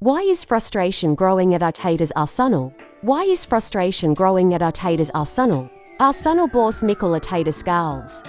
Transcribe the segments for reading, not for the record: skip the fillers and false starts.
Why is frustration growing at Arteta's Arsenal? Why is frustration growing at Arteta's Arsenal? Arsenal boss Mikel Arteta scowls.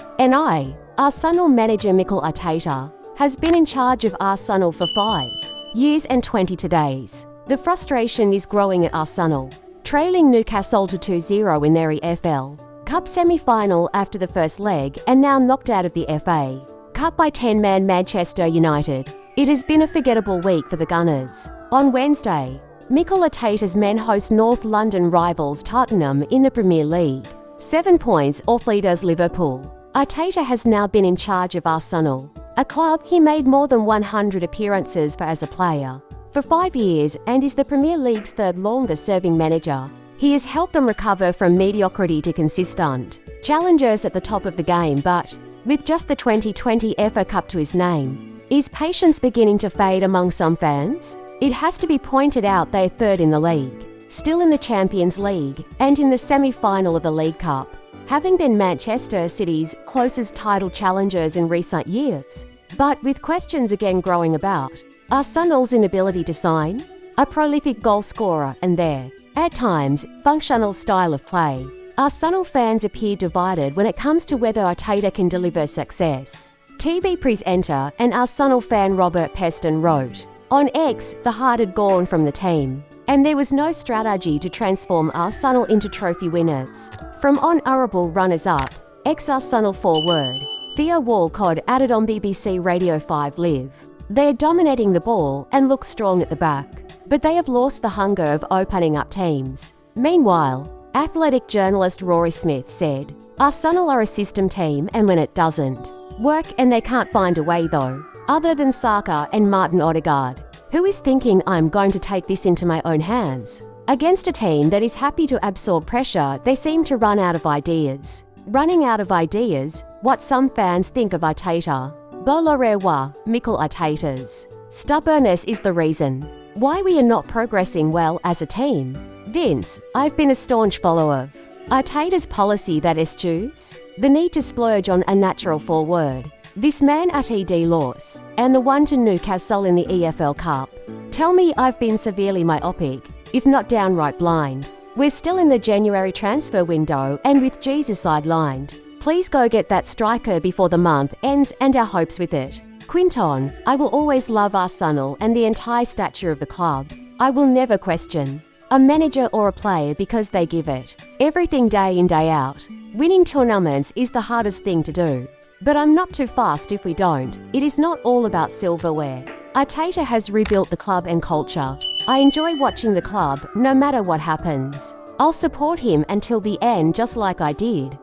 Arsenal manager Mikel Arteta, has been in charge of Arsenal for 5 years and 22 days. The frustration is growing at Arsenal, trailing Newcastle to 2-0 in their EFL Cup semi-final after the first leg and now knocked out of the FA Cup by 10-man Manchester United. It has been a forgettable week for the Gunners. On Wednesday, Mikel Arteta's men host North London rivals Tottenham in the Premier League, 7 points off leaders Liverpool. Arteta has now been in charge of Arsenal, a club he made more than 100 appearances for as a player, for 5 years and is the Premier League's third longest-serving manager. He has helped them recover from mediocrity to consistent challengers at the top of the game, but with just the 2020 FA Cup to his name, is patience beginning to fade among some fans? It has to be pointed out they are third in the league, still in the Champions League, and in the semi-final of the League Cup, having been Manchester City's closest title challengers in recent years. But with questions again growing about Arsenal's inability to sign a prolific goal scorer and their, at times, functional style of play, Arsenal fans appear divided when it comes to whether Arteta can deliver success. TV presenter and Arsenal fan Robert Peston wrote, "On X, the heart had gone from the team, and there was no strategy to transform Arsenal into trophy winners." From honourable runners-up, ex-Arsenal forward Theo Walcott added on BBC Radio 5 Live, "They are dominating the ball and look strong at the back, but they have lost the hunger of opening up teams." Meanwhile, athletic journalist Rory Smith said, "Arsenal are a system team, and when it doesn't work and they can't find a way though, other than Saka and Martin Odegaard, who is thinking I'm going to take this into my own hands." Against a team that is happy to absorb pressure, they seem to run out of ideas. Running out of ideas, what some fans think of Arteta. Bolarewa, Mikel Arteta's stubbornness is the reason why we are not progressing well as a team. Vince, I've been a staunch follower of Arteta's policy that eschews the need to splurge on a natural forward. This man at ED loss, and the one to Newcastle in the EFL Cup. Tell me I've been severely myopic, if not downright blind. We're still in the January transfer window, and with Jesus sidelined. Please go get that striker before the month ends and our hopes with it. Quinton, I will always love Arsenal and the entire stature of the club. I will never question a manager or a player because they give it everything day in day out. Winning tournaments is the hardest thing to do. But I'm not too fast if we don't. It is not all about silverware. Arteta has rebuilt the club and culture. I enjoy watching the club, no matter what happens. I'll support him until the end, just like I did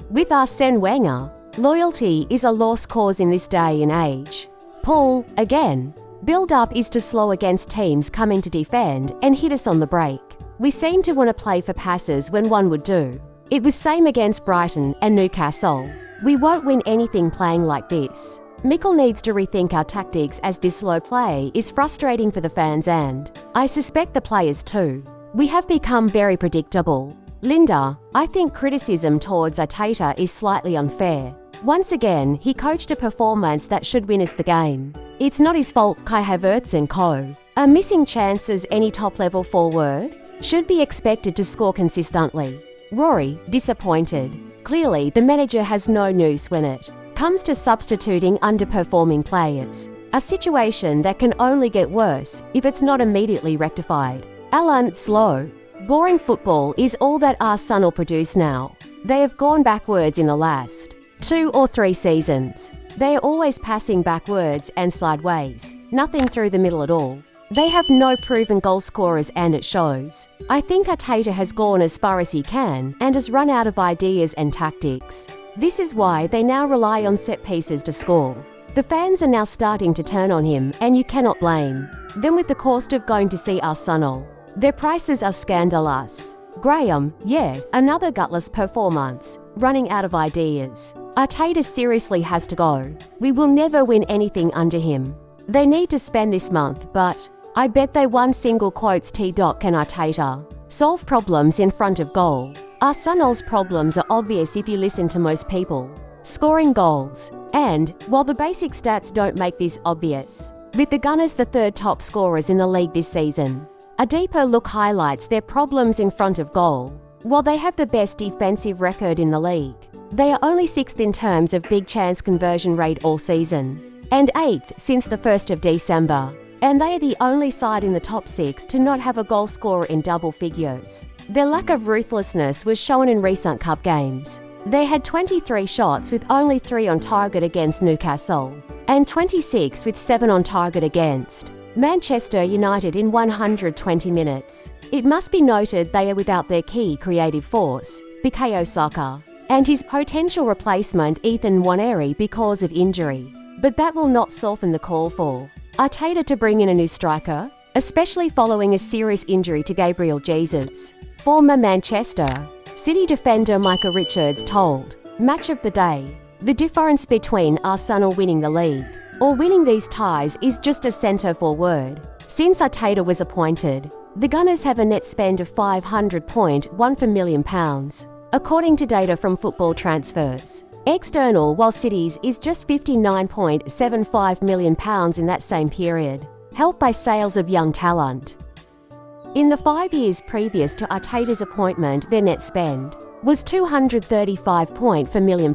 with Arsene Wenger. Loyalty is a lost cause in this day and age. Paul, again. Build-up is too slow against teams coming to defend and hit us on the break. We seem to want to play for passes when one would do. It was same against Brighton and Newcastle. We won't win anything playing like this. Mikel needs to rethink our tactics, as this slow play is frustrating for the fans and, I suspect, the players too. We have become very predictable. Linda, I think criticism towards Arteta is slightly unfair. Once again, he coached a performance that should win us the game. It's not his fault Kai Havertz and co. are missing chances. Any top-level forward should be expected to score consistently. Rory, disappointed. Clearly, the manager has no news when it comes to substituting underperforming players, a situation that can only get worse if it's not immediately rectified. Alan, slow, boring football is all that Arsenal produce now. They have gone backwards in the last 2 or 3 seasons. They are always passing backwards and sideways, nothing through the middle at all. They have no proven goal scorers, and it shows. I think Arteta has gone as far as he can and has run out of ideas and tactics. This is why they now rely on set pieces to score. The fans are now starting to turn on him, and you cannot blame them with the cost of going to see Arsenal. Their prices are scandalous. Graham, yeah, another gutless performance, running out of ideas. Arteta seriously has to go. We will never win anything under him. They need to spend this month, but I bet they won. Single quotes Can Arteta solve problems in front of goal? Arsenal's problems are obvious if you listen to most people. Scoring goals. And, while the basic stats don't make this obvious, with the Gunners the third top scorers in the league this season. A deeper look highlights their problems in front of goal. While they have the best defensive record in the league, they are only 6th in terms of big chance conversion rate all season, and 8th since the 1st of December. And they are the only side in the top 6 to not have a goal scorer in double figures. Their lack of ruthlessness was shown in recent cup games. They had 23 shots with only 3 on target against Newcastle, and 26 with 7 on target against Manchester United in 120 minutes. It must be noted they are without their key creative force, Bukayo Saka, and his potential replacement Ethan Nwaneri because of injury. But that will not soften the call for Arteta to bring in a new striker, especially following a serious injury to Gabriel Jesus. Former Manchester City defender Micah Richards told Match of the Day, "The difference between Arsenal winning the league or winning these ties is just a centre forward." Since Arteta was appointed, the Gunners have a net spend of £500.1 million, according to data from Football Transfers. External, while City's is just £59.75 million in that same period, helped by sales of young talent. In the 5 years previous to Arteta's appointment, their net spend was £235.4 million.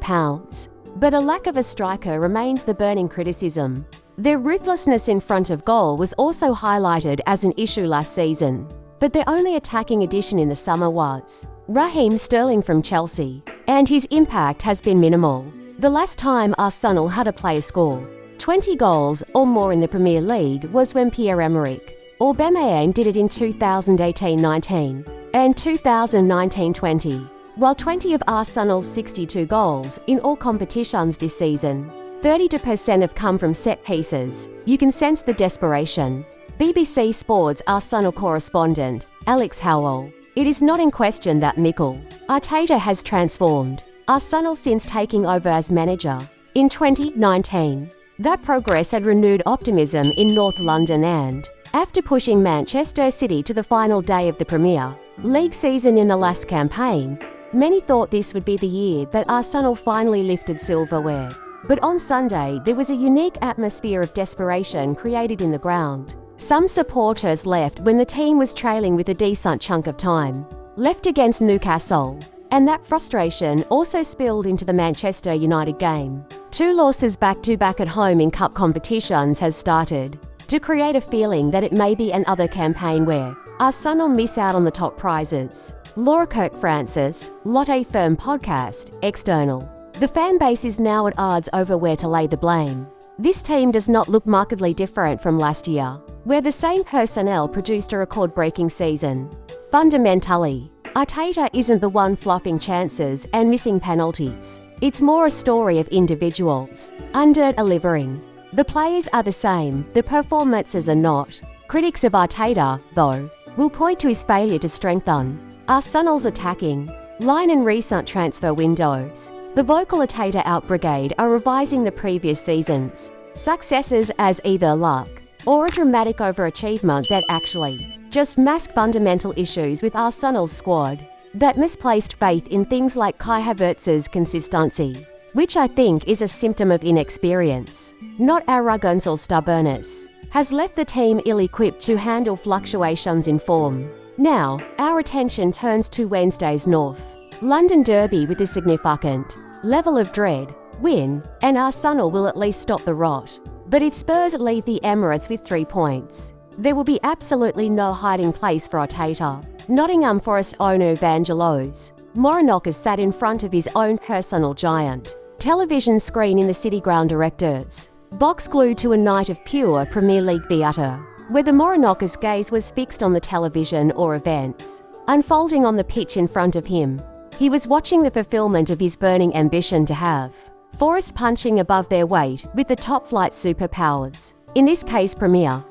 But a lack of a striker remains the burning criticism. Their ruthlessness in front of goal was also highlighted as an issue last season, but their only attacking addition in the summer was Raheem Sterling from Chelsea, and his impact has been minimal. The last time Arsenal had a player score 20 goals or more in the Premier League was when Pierre-Emerick Aubameyang did it in 2018-19 and 2019-20. While 20 of Arsenal's 62 goals in all competitions this season, 32% have come from set pieces. You can sense the desperation. BBC Sports Arsenal correspondent Alex Howell: "It is not in question that Mikel Arteta has transformed Arsenal since taking over as manager in 2019. That progress had renewed optimism in North London and, after pushing Manchester City to the final day of the Premier League season in the last campaign, many thought this would be the year that Arsenal finally lifted silverware. But on Sunday, there was a unique atmosphere of desperation created in the ground. Some supporters left when the team was trailing with a decent chunk of time left against Newcastle, and that frustration also spilled into the Manchester United game. 2 losses back-to-back at home in cup competitions has started to create a feeling that it may be another campaign where Arsenal miss out on the top prizes." Laura Kirk-Francis, Lotte Firm Podcast, External. The fan base is now at odds over where to lay the blame. This team does not look markedly different from last year, where the same personnel produced a record-breaking season. Fundamentally, Arteta isn't the one fluffing chances and missing penalties. It's more a story of individuals under-delivering. The players are the same, the performances are not. Critics of Arteta, though, will point to his failure to strengthen Arsenal's attacking line in recent transfer windows. The vocal Arteta out brigade are revising the previous season's successes as either luck or a dramatic overachievement that actually just mask fundamental issues with Arsenal's squad. That misplaced faith in things like Kai Havertz's consistency, which I think is a symptom of inexperience, not arrogance or stubbornness, has left the team ill-equipped to handle fluctuations in form. Now, our attention turns to Wednesday's North London derby with a significant level of dread. Win, and Arsenal will at least stop the rot. But if Spurs leave the Emirates with 3 points, there will be absolutely no hiding place for Arteta. Nottingham Forest owner Evangelos Morinakis sat in front of his own personal giant television screen in the City Ground Directors box, glued to a night of pure Premier League theatre, where the Morinakis gaze was fixed on the television or events unfolding on the pitch in front of him. He was watching the fulfilment of his burning ambition to have Forest punching above their weight with the top-flight superpowers, in this case Premier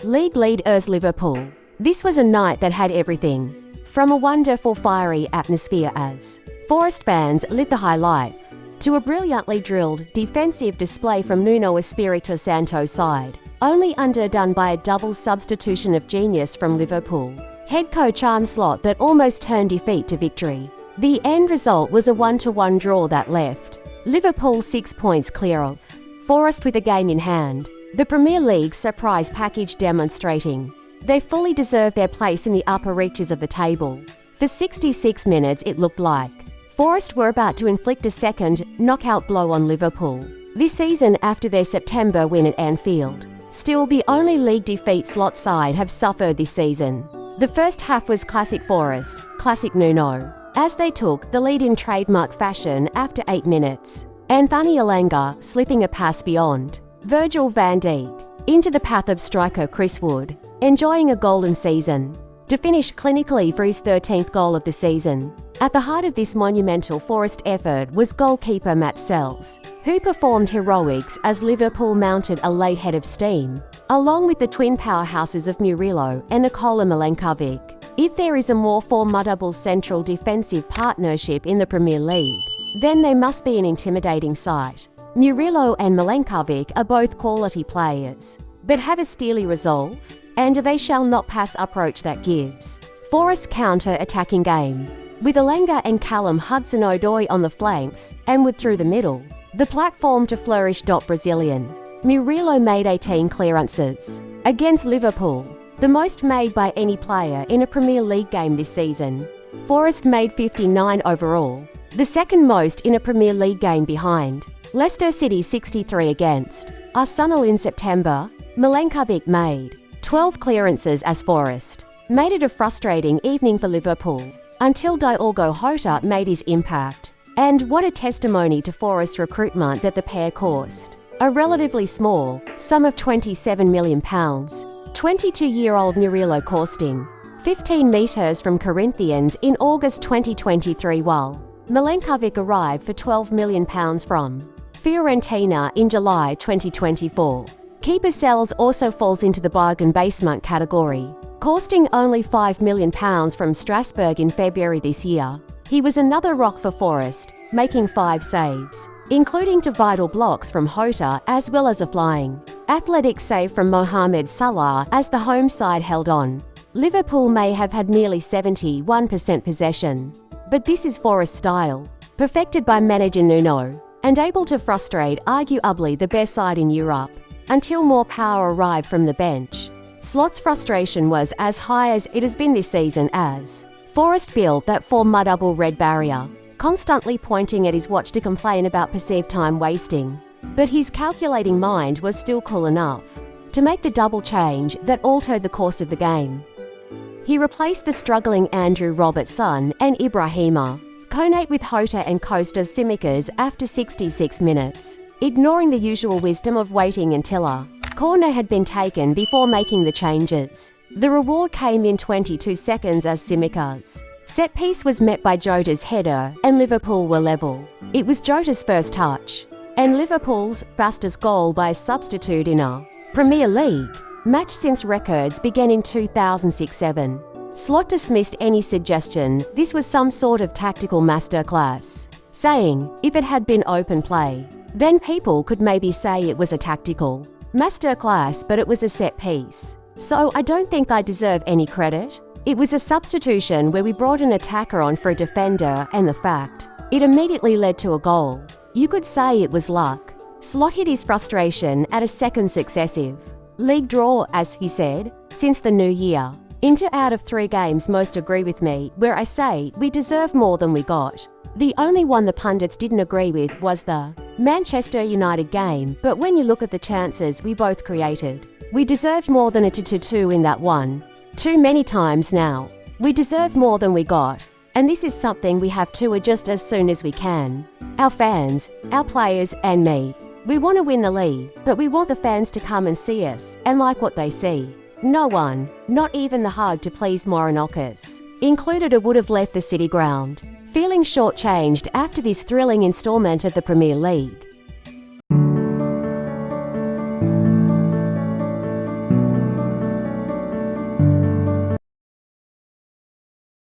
League leaders Liverpool. This was a night that had everything from a wonderful fiery atmosphere as Forest fans lived the high life, to a brilliantly drilled defensive display from Nuno Espirito Santo's side, only underdone by a double substitution of genius from Liverpool head coach Arne Slot that almost turned defeat to victory. The end result was a 1-1 draw that left Liverpool 6 points clear of Forest with a game in hand. The Premier League's surprise package demonstrating they fully deserve their place in the upper reaches of the table. For 66 minutes it looked like Forest were about to inflict a second knockout blow on Liverpool this season after their September win at Anfield. Still, the only league defeat Slot side have suffered this season. The first half was classic Forest, classic Nuno, as they took the lead in trademark fashion after 8 minutes. Anthony Elanga slipping a pass beyond Virgil van Dijk into the path of striker Chris Wood, enjoying a golden season, to finish clinically for his 13th goal of the season. At the heart of this monumental Forest effort was goalkeeper Matt Sells, who performed heroics as Liverpool mounted a late head of steam, along with the twin powerhouses of Murillo and Nikola Milenkovic. If there is a more formidable central defensive partnership in the Premier League, then they must be an intimidating sight. Murillo and Milenkovic are both quality players, but have a steely resolve, and they shall not pass approach that gives Forest counter-attacking game. With Elanga and Callum Hudson-Odoi on the flanks and Wood through the middle, the platform to flourish. Brazilian Murillo made 18 clearances against Liverpool, the most made by any player in a Premier League game this season. Forest made 59 overall, the second most in a Premier League game behind Leicester City 63 against Arsenal in September. Milenkovic made 12 clearances as Forest made it a frustrating evening for Liverpool until Diogo Jota made his impact. And what a testimony to Forest's recruitment that the pair cost a relatively small sum of £27 million. 22-year-old Murillo costing 15 metres from Corinthians in August 2023, while Milenkovic arrived for £12 million from Fiorentina in July 2024. Keeper Sells also falls into the bargain basement category, costing only £5 million from Strasbourg in February this year. He was another rock for Forest, making 5 saves, including 2 vital blocks from Jota as well as a flying athletic save from Mohamed Salah as the home side held on. Liverpool may have had nearly 71% possession, but this is Forest style, perfected by manager Nuno, and able to frustrate arguably the best side in Europe, until more power arrived from the bench. Slot's frustration was as high as it has been this season as Forest built that formidable red barrier, constantly pointing at his watch to complain about perceived time wasting. But his calculating mind was still cool enough to make the double change that altered the course of the game. He replaced the struggling Andrew Robertson and Ibrahima Konate with Jota and Costa Tsimikas after 66 minutes, ignoring the usual wisdom of waiting until a corner had been taken before making the changes. The reward came in 22 seconds as Tsimikas' set piece was met by Jota's header and Liverpool were level. It was Jota's first touch and Liverpool's fastest goal by a substitute in a Premier League match since records began in 2006-07. Slot dismissed any suggestion this was some sort of tactical masterclass, saying if it had been open play, then people could maybe say it was a tactical masterclass, but it was a set piece. So I don't think I deserve any credit. It was a substitution where we brought an attacker on for a defender, and the fact it immediately led to a goal. You could say it was luck. Slot hid his frustration at a second successive league draw, as he said, since the new year. Into out of 3 games most agree with me, where I say we deserve more than we got. The only one the pundits didn't agree with was the Manchester United game, but when you look at the chances we both created, we deserved more than a 2-2 in that one. Too many times now. We deserve more than we got. And this is something we have to adjust as soon as we can. Our fans, our players, and me. We want to win the league, but we want the fans to come and see us and like what they see. No one, not even the hug to please Morinakis included, would have left the City ground feeling shortchanged after this thrilling installment of the Premier League.